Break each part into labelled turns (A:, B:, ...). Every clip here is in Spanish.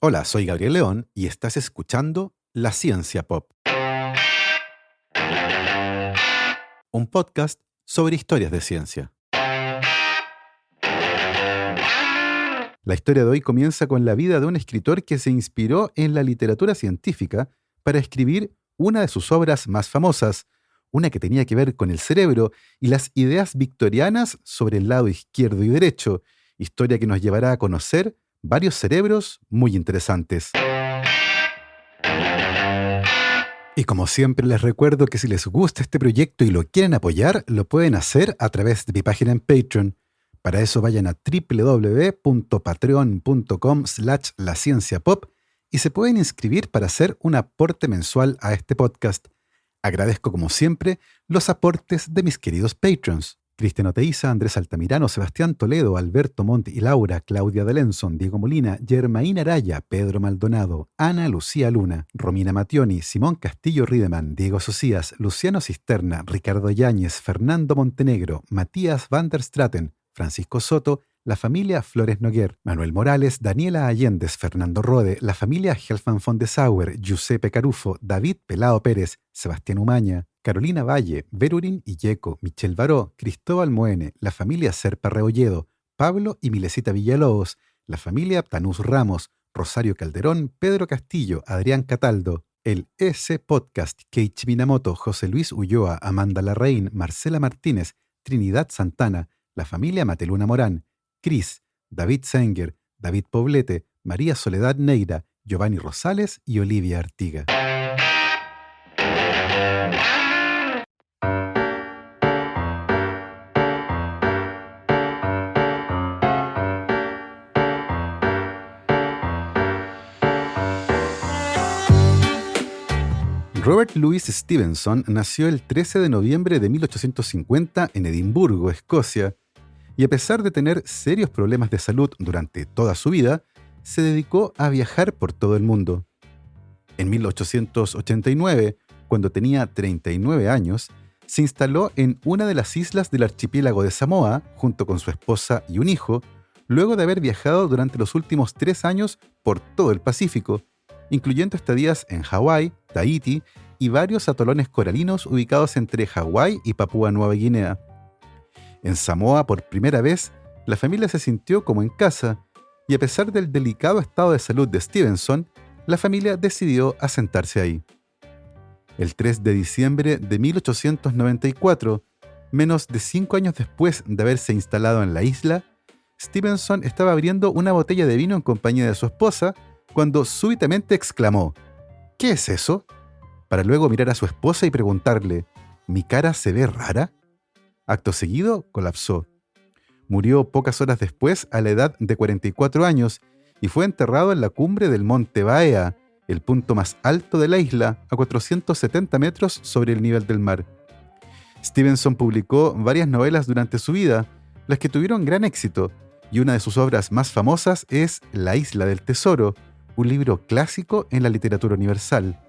A: Hola, soy Gabriel León y estás escuchando La Ciencia Pop, un podcast sobre historias de ciencia. La historia de hoy comienza con la vida de un escritor que se inspiró en la literatura científica para escribir una de sus obras más famosas, una que tenía que ver con el cerebro y las ideas victorianas sobre el lado izquierdo y derecho, historia que nos llevará a conocer varios cerebros muy interesantes. Y como siempre les recuerdo que si les gusta este proyecto y lo quieren apoyar, lo pueden hacer a través de mi página en Patreon. Para eso vayan a www.patreon.com/lascienciapop y se pueden inscribir para hacer un aporte mensual a este podcast. Agradezco como siempre los aportes de mis queridos Patrons: Cristian Oteiza, Andrés Altamirano, Sebastián Toledo, Alberto Montt y Laura, Claudia Delenson, Diego Molina, Germaín Araya, Pedro Maldonado, Ana Lucía Luna, Romina Mationi, Simón Castillo Riedemann, Diego Socias, Luciano Cisterna, Ricardo Yáñez, Fernando Montenegro, Matías van der Straten, Francisco Soto, la familia Flores Noguer, Manuel Morales, Daniela Allendez, Fernando Rode, la familia Helfman von de Sauer, Giuseppe Carufo, David Pelao Pérez, Sebastián Umaña, Carolina Valle, Verurín Illeco, Michel Baró, Cristóbal Moene, la familia Serpa Rebolledo, Pablo y Milesita Villalobos, la familia Tanús Ramos, Rosario Calderón, Pedro Castillo, Adrián Cataldo, el S Podcast, Keiichi Minamoto, José Luis Ulloa, Amanda Larraín, Marcela Martínez, Trinidad Santana, la familia Mateluna Morán, Cris, David Senger, David Poblete, María Soledad Neira, Giovanni Rosales y Olivia Artiga. Robert Louis Stevenson nació el 13 de noviembre de 1850 en Edimburgo, Escocia, y a pesar de tener serios problemas de salud durante toda su vida, se dedicó a viajar por todo el mundo. En 1889, cuando tenía 39 años, se instaló en una de las islas del archipiélago de Samoa, junto con su esposa y un hijo, luego de haber viajado durante los últimos 3 años por todo el Pacífico, incluyendo estadías en Hawái, Tahití y varios atolones coralinos ubicados entre Hawái y Papúa Nueva Guinea. En Samoa, por primera vez, la familia se sintió como en casa, y a pesar del delicado estado de salud de Stevenson, la familia decidió asentarse ahí. El 3 de diciembre de 1894, menos de 5 años después de haberse instalado en la isla, Stevenson estaba abriendo una botella de vino en compañía de su esposa, cuando súbitamente exclamó: «¿Qué es eso?», para luego mirar a su esposa y preguntarle: «¿Mi cara se ve rara?». Acto seguido, colapsó. Murió pocas horas después a la edad de 44 años y fue enterrado en la cumbre del Monte Baea, el punto más alto de la isla, a 470 metros sobre el nivel del mar. Stevenson publicó varias novelas durante su vida, las que tuvieron gran éxito, y una de sus obras más famosas es La Isla del Tesoro, un libro clásico en la literatura universal.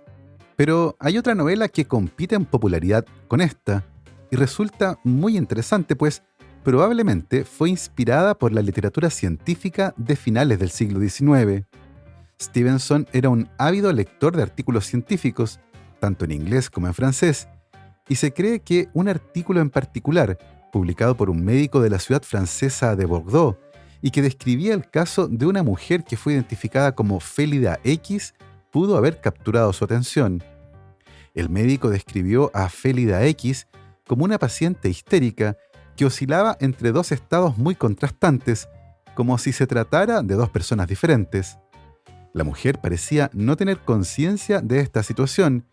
A: Pero hay otra novela que compite en popularidad con esta, y resulta muy interesante, pues probablemente fue inspirada por la literatura científica de finales del siglo XIX. Stevenson era un ávido lector de artículos científicos, tanto en inglés como en francés, y se cree que un artículo en particular, publicado por un médico de la ciudad francesa de Bordeaux, y que describía el caso de una mujer que fue identificada como Félida X, pudo haber capturado su atención. El médico describió a Félida X como una paciente histérica que oscilaba entre dos estados muy contrastantes, como si se tratara de dos personas diferentes. La mujer parecía no tener conciencia de esta situación,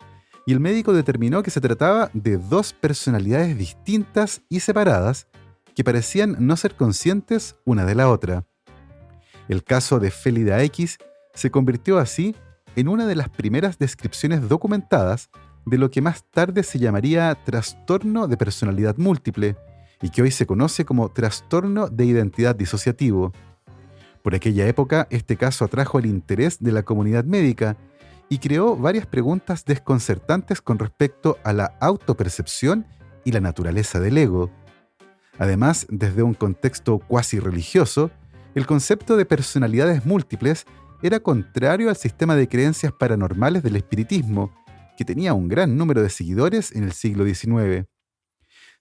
A: y el médico determinó que se trataba de dos personalidades distintas y separadas que parecían no ser conscientes una de la otra. El caso de Félida X se convirtió así en una de las primeras descripciones documentadas de lo que más tarde se llamaría trastorno de personalidad múltiple y que hoy se conoce como trastorno de identidad disociativo. Por aquella época, este caso atrajo el interés de la comunidad médica y creó varias preguntas desconcertantes con respecto a la autopercepción y la naturaleza del ego. Además, desde un contexto cuasi religioso, el concepto de personalidades múltiples era contrario al sistema de creencias paranormales del espiritismo, que tenía un gran número de seguidores en el siglo XIX.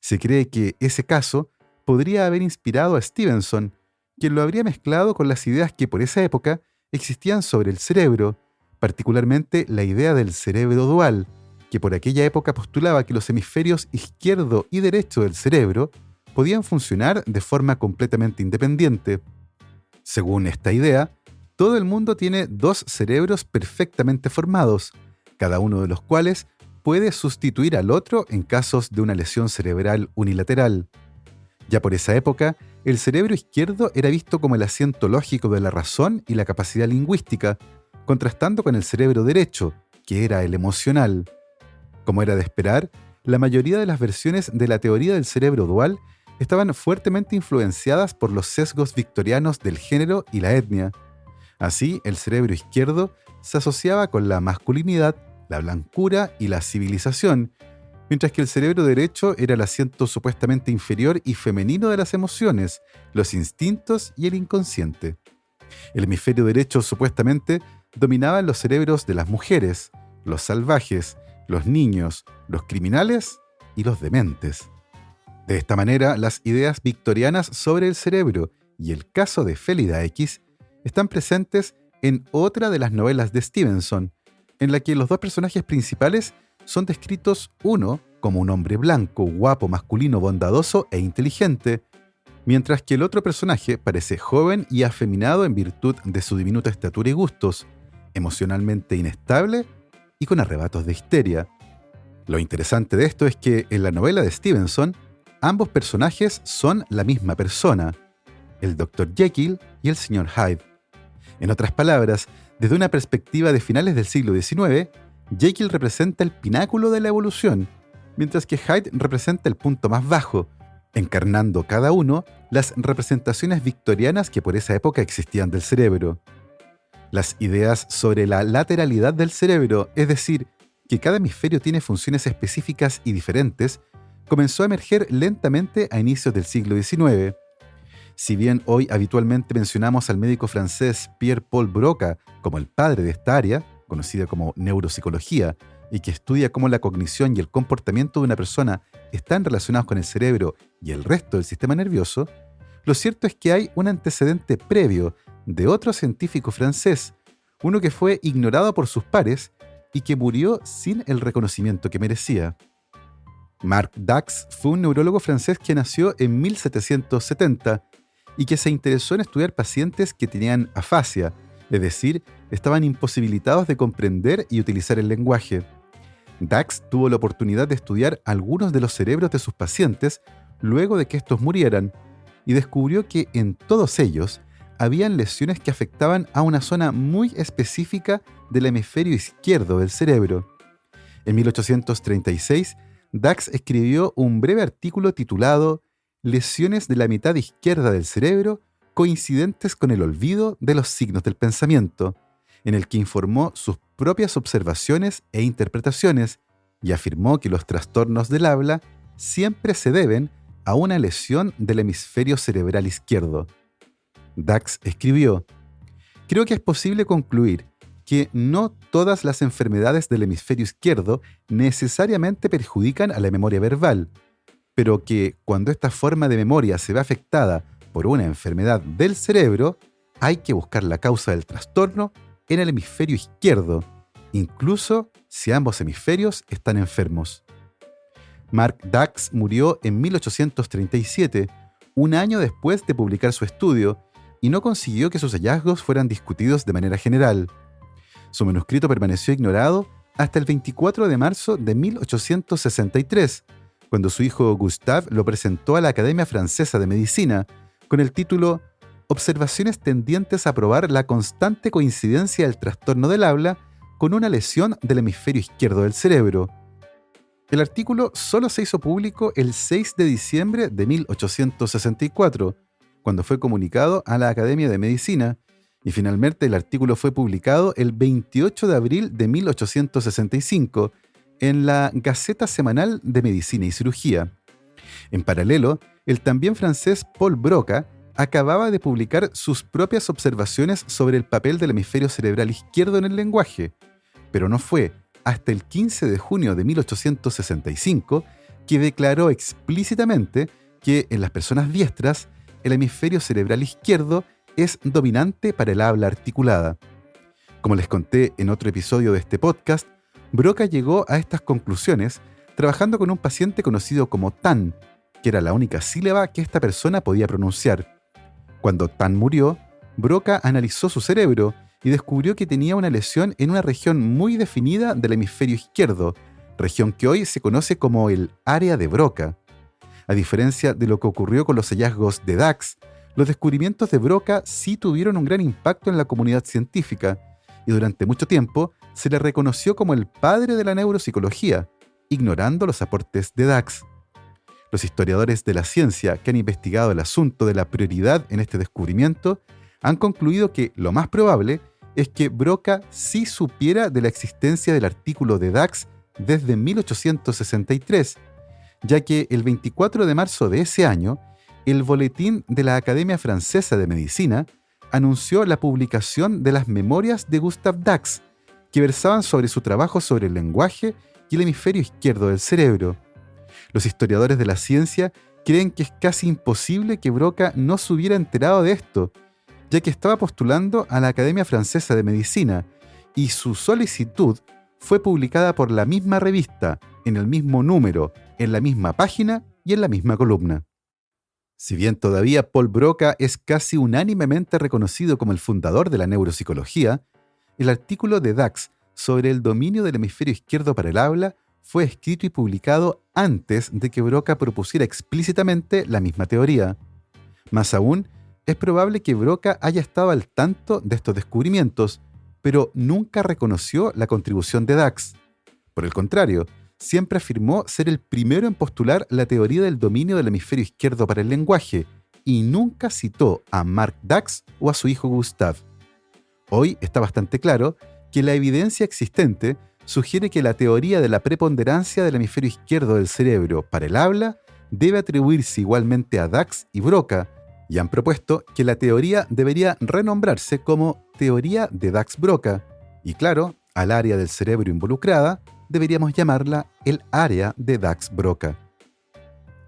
A: Se cree que ese caso podría haber inspirado a Stevenson, quien lo habría mezclado con las ideas que por esa época existían sobre el cerebro, particularmente la idea del cerebro dual, que por aquella época postulaba que los hemisferios izquierdo y derecho del cerebro podían funcionar de forma completamente independiente. Según esta idea, todo el mundo tiene dos cerebros perfectamente formados, cada uno de los cuales puede sustituir al otro en casos de una lesión cerebral unilateral. Ya por esa época, el cerebro izquierdo era visto como el asiento lógico de la razón y la capacidad lingüística, contrastando con el cerebro derecho, que era el emocional. Como era de esperar, la mayoría de las versiones de la teoría del cerebro dual estaban fuertemente influenciadas por los sesgos victorianos del género y la etnia. Así, el cerebro izquierdo se asociaba con la masculinidad, la blancura y la civilización, mientras que el cerebro derecho era el asiento supuestamente inferior y femenino de las emociones, los instintos y el inconsciente. El hemisferio derecho supuestamente dominaba los cerebros de las mujeres, los salvajes, los niños, los criminales y los dementes. De esta manera, las ideas victorianas sobre el cerebro y el caso de Félida X están presentes en otra de las novelas de Stevenson, en la que los dos personajes principales son descritos uno como un hombre blanco, guapo, masculino, bondadoso e inteligente, mientras que el otro personaje parece joven y afeminado en virtud de su diminuta estatura y gustos, emocionalmente inestable y con arrebatos de histeria. Lo interesante de esto es que en la novela de Stevenson, ambos personajes son la misma persona, el Dr. Jekyll y el Sr. Hyde. En otras palabras, desde una perspectiva de finales del siglo XIX, Jekyll representa el pináculo de la evolución, mientras que Hyde representa el punto más bajo, encarnando cada uno las representaciones victorianas que por esa época existían del cerebro. Las ideas sobre la lateralidad del cerebro, es decir, que cada hemisferio tiene funciones específicas y diferentes, comenzó a emerger lentamente a inicios del siglo XIX. Si bien hoy habitualmente mencionamos al médico francés Pierre-Paul Broca como el padre de esta área, conocida como neuropsicología, y que estudia cómo la cognición y el comportamiento de una persona están relacionados con el cerebro y el resto del sistema nervioso, lo cierto es que hay un antecedente previo de otro científico francés, uno que fue ignorado por sus pares y que murió sin el reconocimiento que merecía. Marc Dax fue un neurólogo francés que nació en 1770 y que se interesó en estudiar pacientes que tenían afasia, es decir, estaban imposibilitados de comprender y utilizar el lenguaje. Dax tuvo la oportunidad de estudiar algunos de los cerebros de sus pacientes luego de que estos murieran y descubrió que en todos ellos habían lesiones que afectaban a una zona muy específica del hemisferio izquierdo del cerebro. En 1836, Dax escribió un breve artículo titulado Lesiones de la mitad izquierda del cerebro coincidentes con el olvido de los signos del pensamiento, en el que informó sus propias observaciones e interpretaciones y afirmó que los trastornos del habla siempre se deben a una lesión del hemisferio cerebral izquierdo. Dax escribió: "Creo que es posible concluir que no todas las enfermedades del hemisferio izquierdo necesariamente perjudican a la memoria verbal, pero que cuando esta forma de memoria se ve afectada por una enfermedad del cerebro, hay que buscar la causa del trastorno en el hemisferio izquierdo, incluso si ambos hemisferios están enfermos". Marc Dax murió en 1837, un año después de publicar su estudio, y no consiguió que sus hallazgos fueran discutidos de manera general. Su manuscrito permaneció ignorado hasta el 24 de marzo de 1863, cuando su hijo Gustave lo presentó a la Academia Francesa de Medicina con el título Observaciones tendientes a probar la constante coincidencia del trastorno del habla con una lesión del hemisferio izquierdo del cerebro. El artículo solo se hizo público el 6 de diciembre de 1864, cuando fue comunicado a la Academia de Medicina, y finalmente el artículo fue publicado el 28 de abril de 1865 en la Gaceta Semanal de Medicina y Cirugía. En paralelo, el también francés Paul Broca acababa de publicar sus propias observaciones sobre el papel del hemisferio cerebral izquierdo en el lenguaje, pero no fue hasta el 15 de junio de 1865 que declaró explícitamente que en las personas diestras el hemisferio cerebral izquierdo es dominante para el habla articulada. Como les conté en otro episodio de este podcast, Broca llegó a estas conclusiones trabajando con un paciente conocido como Tan, que era la única sílaba que esta persona podía pronunciar. Cuando Tan murió, Broca analizó su cerebro y descubrió que tenía una lesión en una región muy definida del hemisferio izquierdo, región que hoy se conoce como el área de Broca. A diferencia de lo que ocurrió con los hallazgos de Dax, los descubrimientos de Broca sí tuvieron un gran impacto en la comunidad científica y durante mucho tiempo se le reconoció como el padre de la neuropsicología, ignorando los aportes de Dax. Los historiadores de la ciencia que han investigado el asunto de la prioridad en este descubrimiento han concluido que lo más probable es que Broca sí supiera de la existencia del artículo de Dax desde 1863, ya que el 24 de marzo de ese año, el Boletín de la Academia Francesa de Medicina anunció la publicación de las memorias de Gustave Dax, que versaban sobre su trabajo sobre el lenguaje y el hemisferio izquierdo del cerebro. Los historiadores de la ciencia creen que es casi imposible que Broca no se hubiera enterado de esto, ya que estaba postulando a la Academia Francesa de Medicina y su solicitud fue publicada por la misma revista, en el mismo número, en la misma página y en la misma columna. Si bien todavía Paul Broca es casi unánimemente reconocido como el fundador de la neuropsicología, el artículo de Dax sobre el dominio del hemisferio izquierdo para el habla fue escrito y publicado antes de que Broca propusiera explícitamente la misma teoría. Más aún, es probable que Broca haya estado al tanto de estos descubrimientos, pero nunca reconoció la contribución de Dax. Por el contrario, siempre afirmó ser el primero en postular la teoría del dominio del hemisferio izquierdo para el lenguaje y nunca citó a Marc Dax o a su hijo Gustave. Hoy está bastante claro que la evidencia existente sugiere que la teoría de la preponderancia del hemisferio izquierdo del cerebro para el habla debe atribuirse igualmente a Dax y Broca, y han propuesto que la teoría debería renombrarse como teoría de Dax-Broca, y claro, al área del cerebro involucrada deberíamos llamarla el área de Dax-Broca.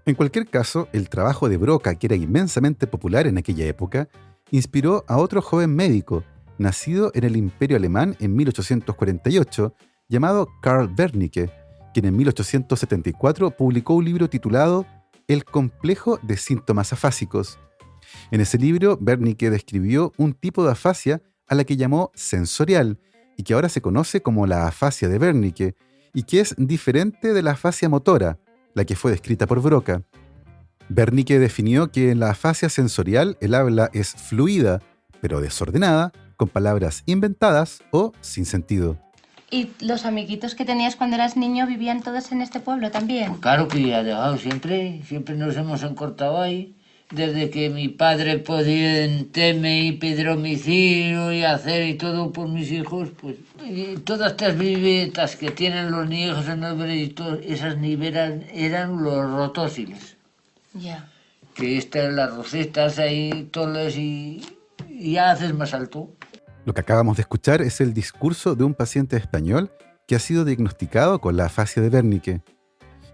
A: En cualquier caso, el trabajo de Broca, que era inmensamente popular en aquella época, inspiró a otro joven médico, nacido en el Imperio Alemán en 1848, llamado Karl Wernicke, quien en 1874 publicó un libro titulado El complejo de síntomas afásicos. En ese libro, Wernicke describió un tipo de afasia a la que llamó sensorial y que ahora se conoce como la afasia de Wernicke, y que es diferente de la afasia motora, la que fue descrita por Broca. Wernicke definió que en la afasia sensorial el habla es fluida, pero desordenada, con palabras inventadas o sin sentido.
B: ¿Y los amiguitos que tenías cuando eras niño vivían todos en este pueblo también?
C: Pues claro que ya dejado siempre nos hemos encortado ahí. Desde que mi padre podía enterme y pedir domicilio y hacer y todo por mis hijos, pues y todas estas vivetas que tienen los niños en el veredicto, esas nivelas eran los rotósiles.
B: Ya.
C: Que están las rosetas ahí, todas y ya haces más alto.
A: Lo que acabamos de escuchar es el discurso de un paciente español que ha sido diagnosticado con la afasia de Wernicke.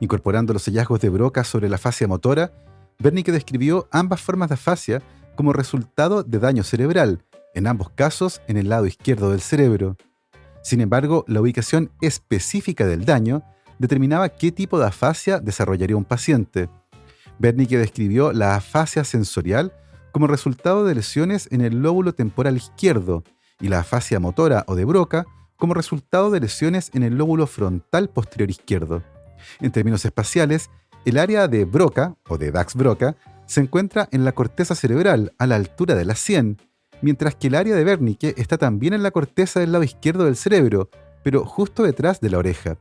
A: Incorporando los hallazgos de Broca sobre la afasia motora, Wernicke describió ambas formas de afasia como resultado de daño cerebral, en ambos casos en el lado izquierdo del cerebro. Sin embargo, la ubicación específica del daño determinaba qué tipo de afasia desarrollaría un paciente. Wernicke describió la afasia sensorial como resultado de lesiones en el lóbulo temporal izquierdo y la afasia motora o de Broca como resultado de lesiones en el lóbulo frontal posterior izquierdo. En términos espaciales, el área de Broca, o de Dax-Broca, se encuentra en la corteza cerebral, a la altura de la sien, mientras que el área de Wernicke está también en la corteza del lado izquierdo del cerebro, pero justo detrás de la oreja.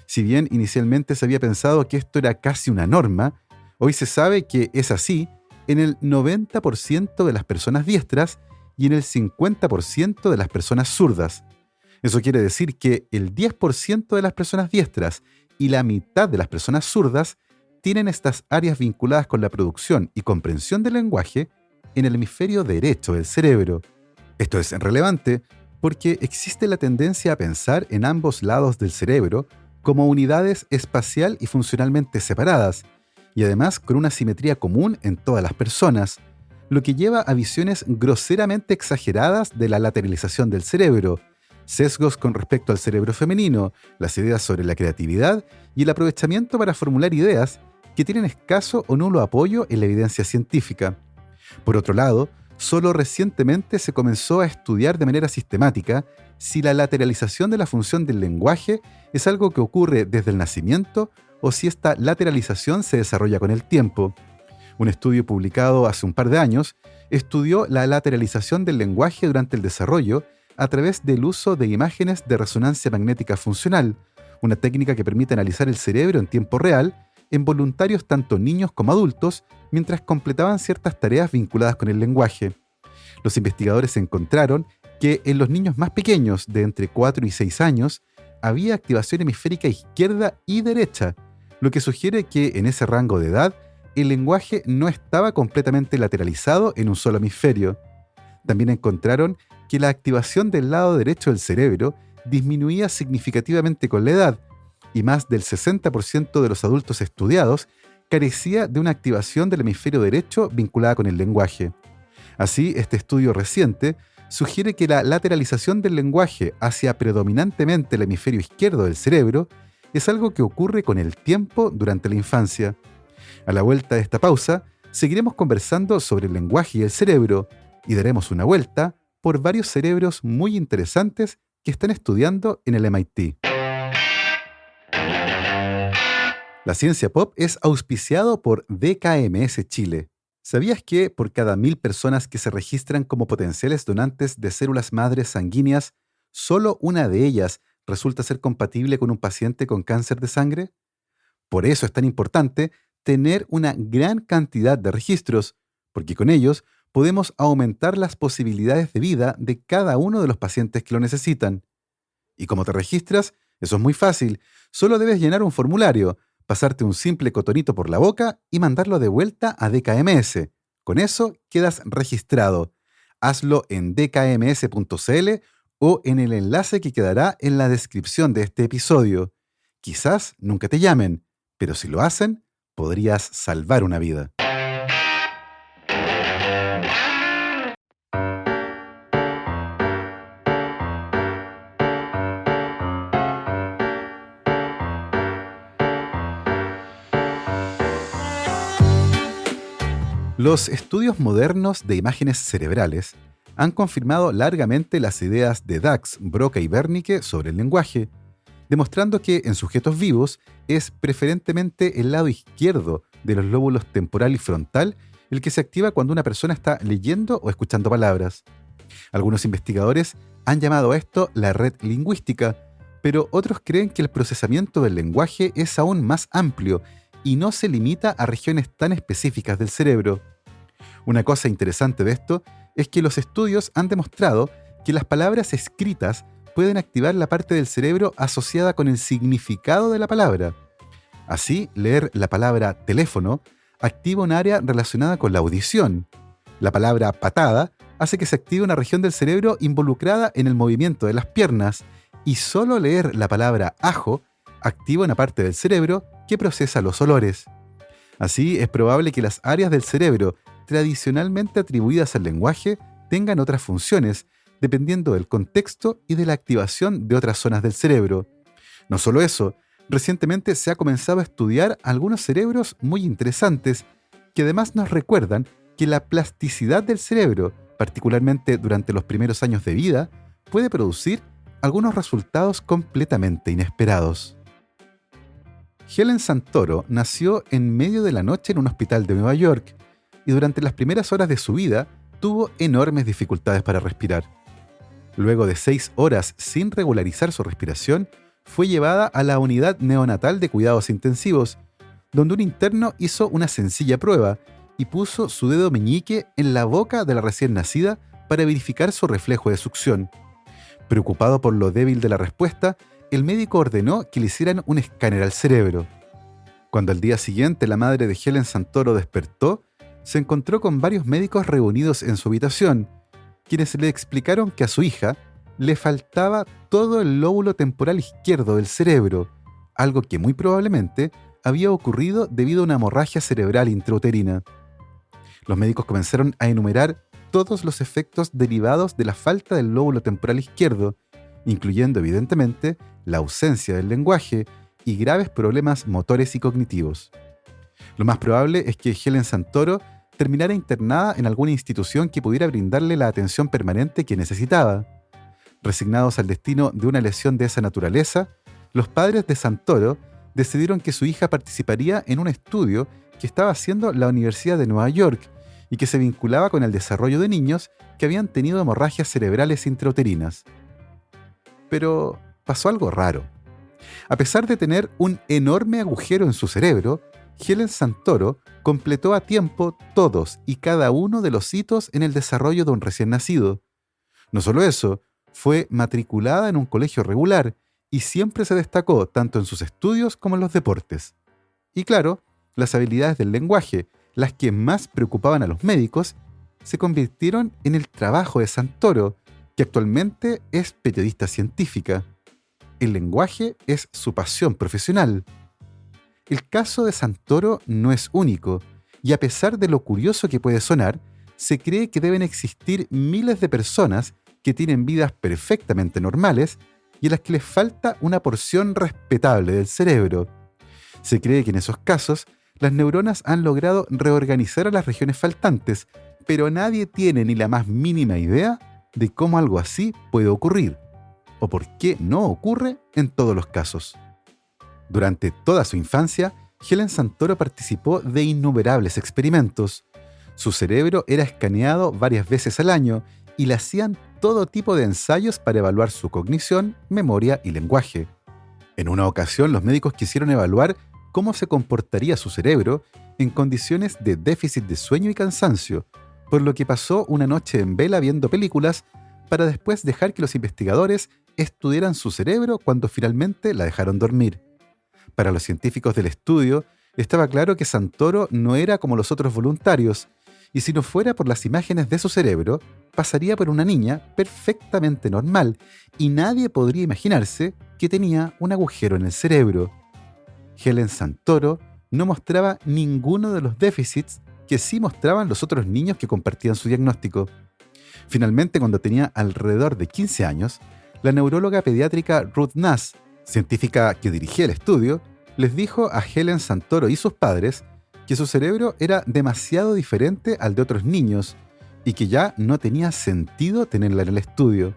A: Si bien inicialmente se había pensado que esto era casi una norma, hoy se sabe que es así en el 90% de las personas diestras y en el 50% de las personas zurdas. Eso quiere decir que el 10% de las personas diestras y la mitad de las personas zurdas tienen estas áreas vinculadas con la producción y comprensión del lenguaje en el hemisferio derecho del cerebro. Esto es relevante porque existe la tendencia a pensar en ambos lados del cerebro como unidades espacial y funcionalmente separadas, y además con una simetría común en todas las personas, lo que lleva a visiones groseramente exageradas de la lateralización del cerebro, sesgos con respecto al cerebro femenino, las ideas sobre la creatividad y el aprovechamiento para formular ideas que tienen escaso o nulo apoyo en la evidencia científica. Por otro lado, solo recientemente se comenzó a estudiar de manera sistemática si la lateralización de la función del lenguaje es algo que ocurre desde el nacimiento o si esta lateralización se desarrolla con el tiempo. Un estudio publicado hace un par de años estudió la lateralización del lenguaje durante el desarrollo a través del uso de imágenes de resonancia magnética funcional, una técnica que permite analizar el cerebro en tiempo real en voluntarios tanto niños como adultos mientras completaban ciertas tareas vinculadas con el lenguaje. Los investigadores encontraron que en los niños más pequeños, de entre 4 y 6 años, había activación hemisférica izquierda y derecha, lo que sugiere que en ese rango de edad el lenguaje no estaba completamente lateralizado en un solo hemisferio. También encontraron que la activación del lado derecho del cerebro disminuía significativamente con la edad, y más del 60% de los adultos estudiados carecía de una activación del hemisferio derecho vinculada con el lenguaje. Así, este estudio reciente sugiere que la lateralización del lenguaje hacia predominantemente el hemisferio izquierdo del cerebro es algo que ocurre con el tiempo durante la infancia. A la vuelta de esta pausa, seguiremos conversando sobre el lenguaje y el cerebro y daremos una vuelta por varios cerebros muy interesantes que están estudiando en el MIT. La Ciencia Pop es auspiciado por DKMS Chile. ¿Sabías que por cada 1.000 personas que se registran como potenciales donantes de células madres sanguíneas, solo una de ellas resulta ser compatible con un paciente con cáncer de sangre? Por eso es tan importante tener una gran cantidad de registros, porque con ellos podemos aumentar las posibilidades de vida de cada uno de los pacientes que lo necesitan. ¿Y cómo te registras? Eso es muy fácil. Solo debes llenar un formulario, pasarte un simple cotonito por la boca y mandarlo de vuelta a DKMS. Con eso quedas registrado. Hazlo en dkms.cl o en el enlace que quedará en la descripción de este episodio. Quizás nunca te llamen, pero si lo hacen, podrías salvar una vida. Los estudios modernos de imágenes cerebrales han confirmado largamente las ideas de Dax, Broca y Wernicke sobre el lenguaje, demostrando que en sujetos vivos es preferentemente el lado izquierdo de los lóbulos temporal y frontal el que se activa cuando una persona está leyendo o escuchando palabras. Algunos investigadores han llamado a esto la red lingüística, pero otros creen que el procesamiento del lenguaje es aún más amplio y no se limita a regiones tan específicas del cerebro. Una cosa interesante de esto es que los estudios han demostrado que las palabras escritas pueden activar la parte del cerebro asociada con el significado de la palabra. Así, leer la palabra teléfono activa un área relacionada con la audición. La palabra patada hace que se active una región del cerebro involucrada en el movimiento de las piernas, y solo leer la palabra ajo activa una parte del cerebro que procesa los olores. Así, es probable que las áreas del cerebro tradicionalmente atribuidas al lenguaje tengan otras funciones, dependiendo del contexto y de la activación de otras zonas del cerebro. No solo eso, recientemente se ha comenzado a estudiar algunos cerebros muy interesantes que además nos recuerdan que la plasticidad del cerebro, particularmente durante los primeros años de vida, puede producir algunos resultados completamente inesperados. Helen Santoro nació en medio de la noche en un hospital de Nueva York y durante las primeras horas de su vida tuvo enormes dificultades para respirar. Luego de 6 horas sin regularizar su respiración, fue llevada a la unidad neonatal de cuidados intensivos, donde un interno hizo una sencilla prueba y puso su dedo meñique en la boca de la recién nacida para verificar su reflejo de succión. Preocupado por lo débil de la respuesta, el médico ordenó que le hicieran un escáner al cerebro. Cuando al día siguiente la madre de Helen Santoro despertó, se encontró con varios médicos reunidos en su habitación, quienes le explicaron que a su hija le faltaba todo el lóbulo temporal izquierdo del cerebro, algo que muy probablemente había ocurrido debido a una hemorragia cerebral intrauterina. Los médicos comenzaron a enumerar todos los efectos derivados de la falta del lóbulo temporal izquierdo, incluyendo evidentemente la ausencia del lenguaje y graves problemas motores y cognitivos. Lo más probable es que Helen Santoro terminara internada en alguna institución que pudiera brindarle la atención permanente que necesitaba. Resignados al destino de una lesión de esa naturaleza, los padres de Santoro decidieron que su hija participaría en un estudio que estaba haciendo la Universidad de Nueva York y que se vinculaba con el desarrollo de niños que habían tenido hemorragias cerebrales intrauterinas. Pero pasó algo raro. A pesar de tener un enorme agujero en su cerebro, Helen Santoro completó a tiempo todos y cada uno de los hitos en el desarrollo de un recién nacido. No solo eso, fue matriculada en un colegio regular y siempre se destacó tanto en sus estudios como en los deportes. Y claro, las habilidades del lenguaje, las que más preocupaban a los médicos, se convirtieron en el trabajo de Santoro, que actualmente es periodista científica. El lenguaje es su pasión profesional. El caso de Santoro no es único, y a pesar de lo curioso que puede sonar, se cree que deben existir miles de personas que tienen vidas perfectamente normales y a las que les falta una porción respetable del cerebro. Se cree que en esos casos, las neuronas han logrado reorganizar a las regiones faltantes, pero nadie tiene ni la más mínima idea de cómo algo así puede ocurrir, o por qué no ocurre en todos los casos. Durante toda su infancia, Helen Santoro participó de innumerables experimentos. Su cerebro era escaneado varias veces al año y le hacían todo tipo de ensayos para evaluar su cognición, memoria y lenguaje. En una ocasión, los médicos quisieron evaluar cómo se comportaría su cerebro en condiciones de déficit de sueño y cansancio, por lo que pasó una noche en vela viendo películas para después dejar que los investigadores estudiaran su cerebro cuando finalmente la dejaron dormir. Para los científicos del estudio, estaba claro que Santoro no era como los otros voluntarios, y si no fuera por las imágenes de su cerebro, pasaría por una niña perfectamente normal, y nadie podría imaginarse que tenía un agujero en el cerebro. Helen Santoro no mostraba ninguno de los déficits que sí mostraban los otros niños que compartían su diagnóstico. Finalmente, cuando tenía alrededor de 15 años, la neuróloga pediátrica Ruth Nass, científica que dirigía el estudio, les dijo a Helen Santoro y sus padres que su cerebro era demasiado diferente al de otros niños y que ya no tenía sentido tenerla en el estudio.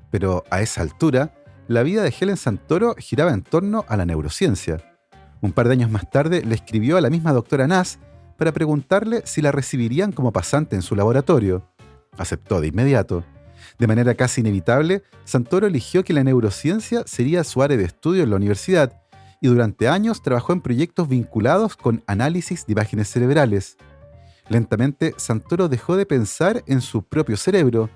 A: Pero a esa altura, la vida de Helen Santoro giraba en torno a la neurociencia. Un par de años más tarde le escribió a la misma doctora Nass para preguntarle si la recibirían como pasante en su laboratorio. Aceptó de inmediato. De manera casi inevitable, Santoro eligió que la neurociencia sería su área de estudio en la universidad y durante años trabajó en proyectos vinculados con análisis de imágenes cerebrales. Lentamente, Santoro dejó de pensar en su propio cerebro,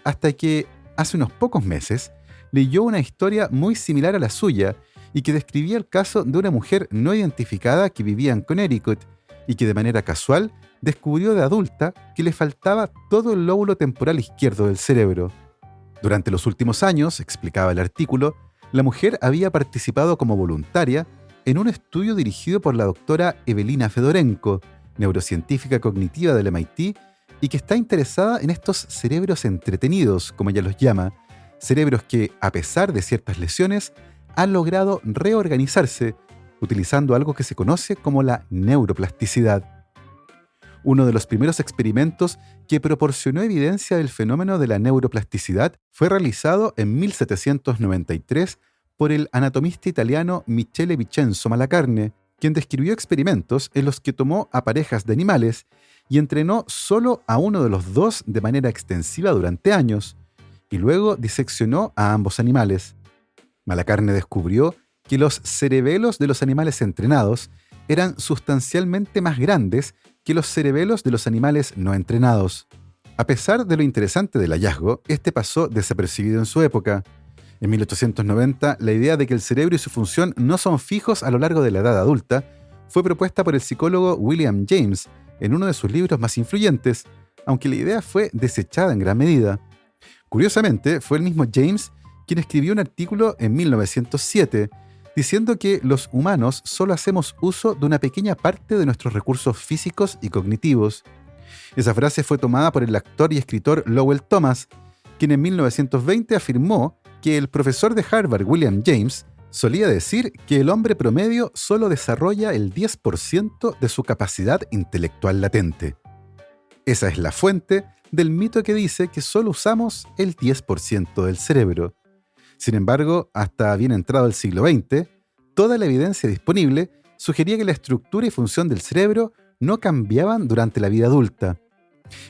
A: hasta que, hace unos pocos meses, leyó una historia muy similar a la suya y que describía el caso de una mujer no identificada que vivía en Connecticut y que de manera casual descubrió de adulta que le faltaba todo el lóbulo temporal izquierdo del cerebro. Durante los últimos años, explicaba el artículo, la mujer había participado como voluntaria en un estudio dirigido por la doctora Evelina Fedorenko, neurocientífica cognitiva del MIT, y que está interesada en estos cerebros entretenidos, como ella los llama, cerebros que, a pesar de ciertas lesiones, han logrado reorganizarse utilizando algo que se conoce como la neuroplasticidad. Uno de los primeros experimentos que proporcionó evidencia del fenómeno de la neuroplasticidad fue realizado en 1793 por el anatomista italiano Michele Vincenzo Malacarne, quien describió experimentos en los que tomó a parejas de animales y entrenó solo a uno de los dos de manera extensiva durante años, y luego diseccionó a ambos animales. Malacarne descubrió que los cerebelos de los animales entrenados eran sustancialmente más grandes que los cerebelos de los animales no entrenados. A pesar de lo interesante del hallazgo, este pasó desapercibido en su época. En 1890, la idea de que el cerebro y su función no son fijos a lo largo de la edad adulta fue propuesta por el psicólogo William James, en uno de sus libros más influyentes, aunque la idea fue desechada en gran medida. Curiosamente, fue el mismo James quien escribió un artículo en 1907 diciendo que los humanos solo hacemos uso de una pequeña parte de nuestros recursos físicos y cognitivos. Esa frase fue tomada por el actor y escritor Lowell Thomas, quien en 1920 afirmó que el profesor de Harvard, William James, solía decir que el hombre promedio solo desarrolla el 10% de su capacidad intelectual latente. Esa es la fuente del mito que dice que solo usamos el 10% del cerebro. Sin embargo, hasta bien entrado el siglo XX, toda la evidencia disponible sugería que la estructura y función del cerebro no cambiaban durante la vida adulta.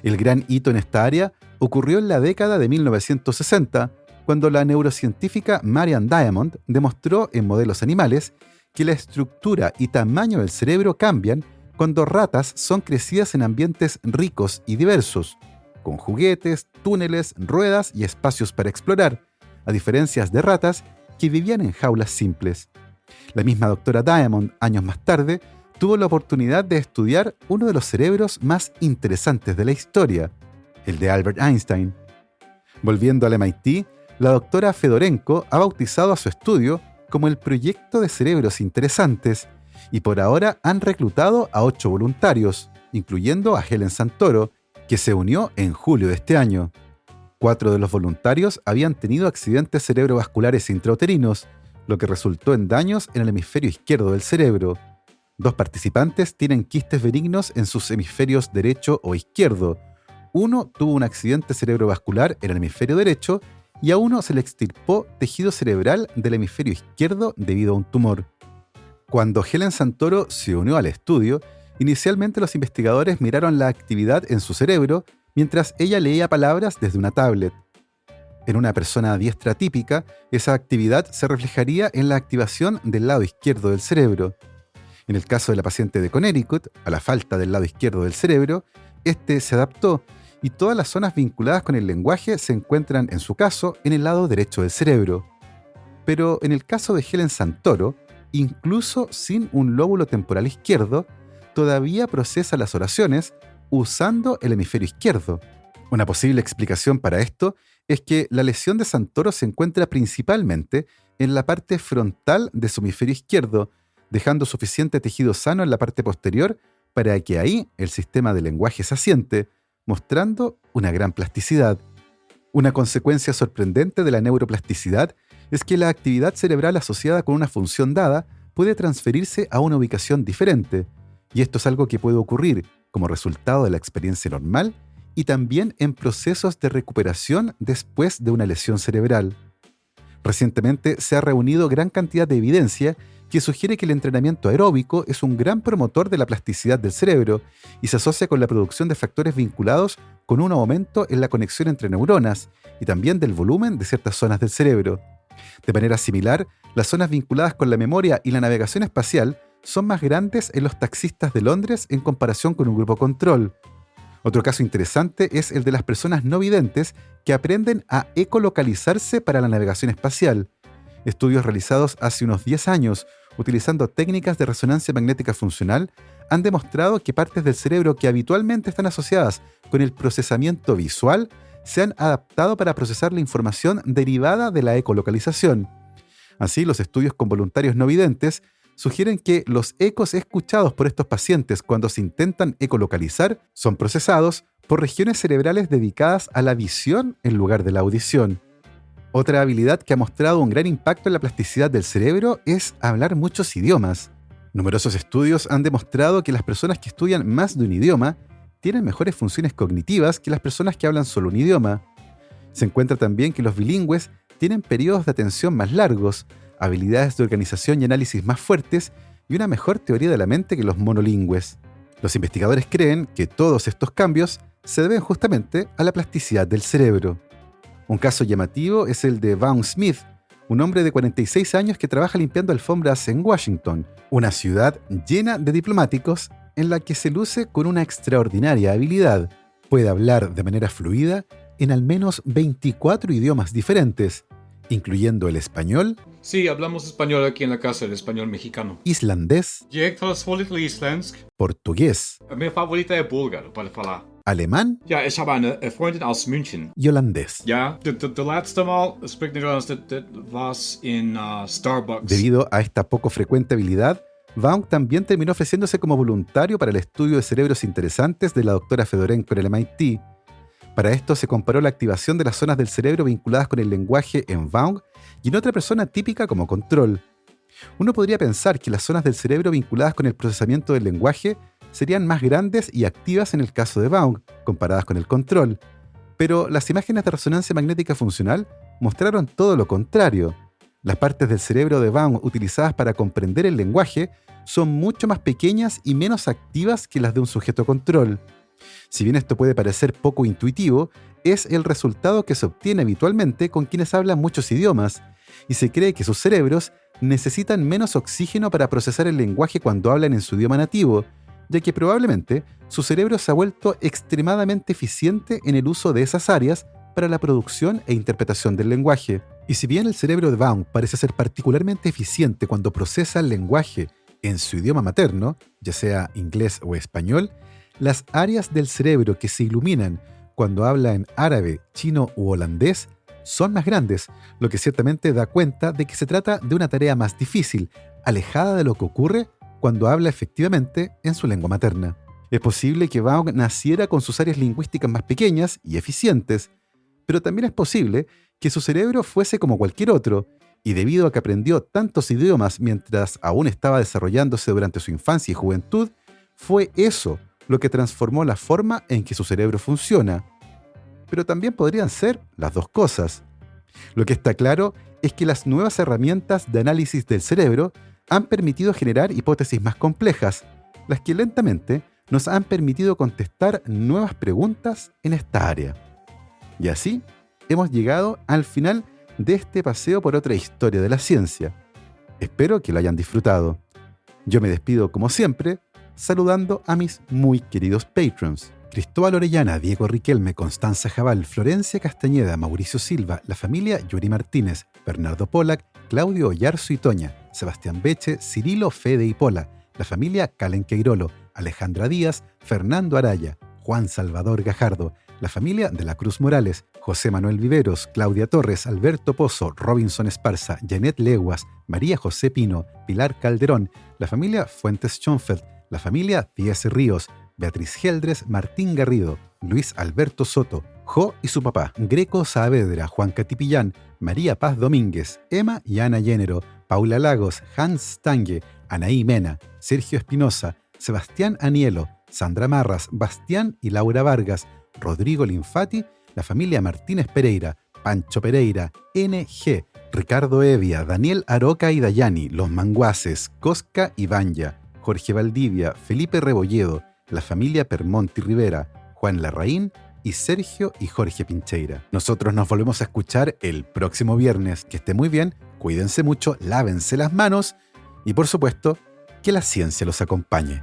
A: El gran hito en esta área ocurrió en la década de 1960, cuando la neurocientífica Marianne Diamond demostró en modelos animales que la estructura y tamaño del cerebro cambian cuando ratas son crecidas en ambientes ricos y diversos, con juguetes, túneles, ruedas y espacios para explorar, a diferencia de ratas que vivían en jaulas simples. La misma doctora Diamond, años más tarde, tuvo la oportunidad de estudiar uno de los cerebros más interesantes de la historia, el de Albert Einstein. Volviendo al MIT, la doctora Fedorenko ha bautizado a su estudio como el Proyecto de Cerebros Interesantes y por ahora han reclutado a 8 voluntarios, incluyendo a Helen Santoro, que se unió en julio de este año. 4 de los voluntarios habían tenido accidentes cerebrovasculares intrauterinos, lo que resultó en daños en el hemisferio izquierdo del cerebro. 2 participantes tienen quistes benignos en sus hemisferios derecho o izquierdo. Uno tuvo un accidente cerebrovascular en el hemisferio derecho y a uno se le extirpó tejido cerebral del hemisferio izquierdo debido a un tumor. Cuando Helen Santoro se unió al estudio, inicialmente los investigadores miraron la actividad en su cerebro mientras ella leía palabras desde una tablet. En una persona diestra típica, esa actividad se reflejaría en la activación del lado izquierdo del cerebro. En el caso de la paciente de Connecticut, a la falta del lado izquierdo del cerebro, este se adaptó y todas las zonas vinculadas con el lenguaje se encuentran, en su caso, en el lado derecho del cerebro. Pero en el caso de Helen Santoro, incluso sin un lóbulo temporal izquierdo, todavía procesa las oraciones usando el hemisferio izquierdo. Una posible explicación para esto es que la lesión de Santoro se encuentra principalmente en la parte frontal de su hemisferio izquierdo, dejando suficiente tejido sano en la parte posterior para que ahí el sistema de lenguaje se asiente, mostrando una gran plasticidad. Una consecuencia sorprendente de la neuroplasticidad es que la actividad cerebral asociada con una función dada puede transferirse a una ubicación diferente, y esto es algo que puede ocurrir como resultado de la experiencia normal y también en procesos de recuperación después de una lesión cerebral. Recientemente se ha reunido gran cantidad de evidencia que sugiere que el entrenamiento aeróbico es un gran promotor de la plasticidad del cerebro y se asocia con la producción de factores vinculados con un aumento en la conexión entre neuronas y también del volumen de ciertas zonas del cerebro. De manera similar, las zonas vinculadas con la memoria y la navegación espacial son más grandes en los taxistas de Londres en comparación con un grupo control. Otro caso interesante es el de las personas no videntes que aprenden a ecolocalizarse para la navegación espacial. Estudios realizados hace unos 10 años, utilizando técnicas de resonancia magnética funcional, han demostrado que partes del cerebro que habitualmente están asociadas con el procesamiento visual se han adaptado para procesar la información derivada de la ecolocalización. Así, los estudios con voluntarios no videntes sugieren que los ecos escuchados por estos pacientes cuando se intentan ecolocalizar son procesados por regiones cerebrales dedicadas a la visión en lugar de la audición. Otra habilidad que ha mostrado un gran impacto en la plasticidad del cerebro es hablar muchos idiomas. Numerosos estudios han demostrado que las personas que estudian más de un idioma tienen mejores funciones cognitivas que las personas que hablan solo un idioma. Se encuentra también que los bilingües tienen periodos de atención más largos, habilidades de organización y análisis más fuertes y una mejor teoría de la mente que los monolingües. Los investigadores creen que todos estos cambios se deben justamente a la plasticidad del cerebro. Un caso llamativo es el de Vaughn Smith, un hombre de 46 años que trabaja limpiando alfombras en Washington, una ciudad llena de diplomáticos en la que se luce con una extraordinaria habilidad. Puede hablar de manera fluida en al menos 24 idiomas diferentes incluyendo el español,
D: Sí, hablamos español aquí en la casa, el español mexicano.
A: islandés,
D: Jag talar svårligt isländsk.
A: portugués,
D: Min favorita är bulgar, para falar.
A: alemán
D: Ja, ich habe eine Freundin aus München.
A: y holandés.
D: Ja, de laatste Mal spreek Nederlands, dat was in Starbucks.
A: Debido a esta poco frecuente habilidad, Vaughan también terminó ofreciéndose como voluntario para el estudio de cerebros interesantes de la doctora Fedorenko en el MIT. Para esto se comparó la activación de las zonas del cerebro vinculadas con el lenguaje en Vaughan y en otra persona típica como control. Uno podría pensar que las zonas del cerebro vinculadas con el procesamiento del lenguaje serían más grandes y activas en el caso de Vaughan, comparadas con el control, pero las imágenes de resonancia magnética funcional mostraron todo lo contrario. Las partes del cerebro de Vaughan utilizadas para comprender el lenguaje son mucho más pequeñas y menos activas que las de un sujeto control. Si bien esto puede parecer poco intuitivo, es el resultado que se obtiene habitualmente con quienes hablan muchos idiomas, y se cree que sus cerebros necesitan menos oxígeno para procesar el lenguaje cuando hablan en su idioma nativo, ya que probablemente su cerebro se ha vuelto extremadamente eficiente en el uso de esas áreas para la producción e interpretación del lenguaje. Y si bien el cerebro de Vaughan parece ser particularmente eficiente cuando procesa el lenguaje en su idioma materno, ya sea inglés o español, las áreas del cerebro que se iluminan cuando habla en árabe, chino u holandés son más grandes, lo que ciertamente da cuenta de que se trata de una tarea más difícil, alejada de lo que ocurre cuando habla efectivamente en su lengua materna. Es posible que Vaughan naciera con sus áreas lingüísticas más pequeñas y eficientes, pero también es posible que su cerebro fuese como cualquier otro, y debido a que aprendió tantos idiomas mientras aún estaba desarrollándose durante su infancia y juventud, fue eso lo que transformó la forma en que su cerebro funciona. Pero también podrían ser las dos cosas. Lo que está claro es que las nuevas herramientas de análisis del cerebro han permitido generar hipótesis más complejas, las que lentamente nos han permitido contestar nuevas preguntas en esta área. Y así hemos llegado al final de este paseo por otra historia de la ciencia. Espero que lo hayan disfrutado. Yo me despido como siempre, saludando a mis muy queridos patrons: Cristóbal Orellana, Diego Riquelme, Constanza Jabal, Florencia Castañeda, Mauricio Silva, la familia Yuri Martínez, Bernardo Pollack, Claudio Oyarzo y Toña, Sebastián Beche, Cirilo Fede y Pola, la familia Calen Queirolo, Alejandra Díaz, Fernando Araya, Juan Salvador Gajardo, la familia de la Cruz Morales, José Manuel Viveros, Claudia Torres, Alberto Pozo, Robinson Esparza, Janet Leguas, María José Pino, Pilar Calderón, la familia Fuentes Schonfeld, la familia Díaz Ríos, Beatriz Geldres, Martín Garrido, Luis Alberto Soto, Jo y su papá, Greco Saavedra, Juan Catipillán, María Paz Domínguez, Emma y Ana Llénero, Paula Lagos, Hans Stange, Anaí Mena, Sergio Espinosa, Sebastián Anielo, Sandra Marras, Bastián y Laura Vargas, Rodrigo Linfati, la familia Martínez Pereira, Pancho Pereira, NG, Ricardo Evia, Daniel Aroca y Dayani, Los Manguaces, Cosca y Banya, Jorge Valdivia, Felipe Rebolledo, la familia Permonti Rivera, Juan Larraín y Sergio y Jorge Pincheira. Nosotros nos volvemos a escuchar el próximo viernes. Que esté muy bien, cuídense mucho, lávense las manos y por supuesto, que la ciencia los acompañe.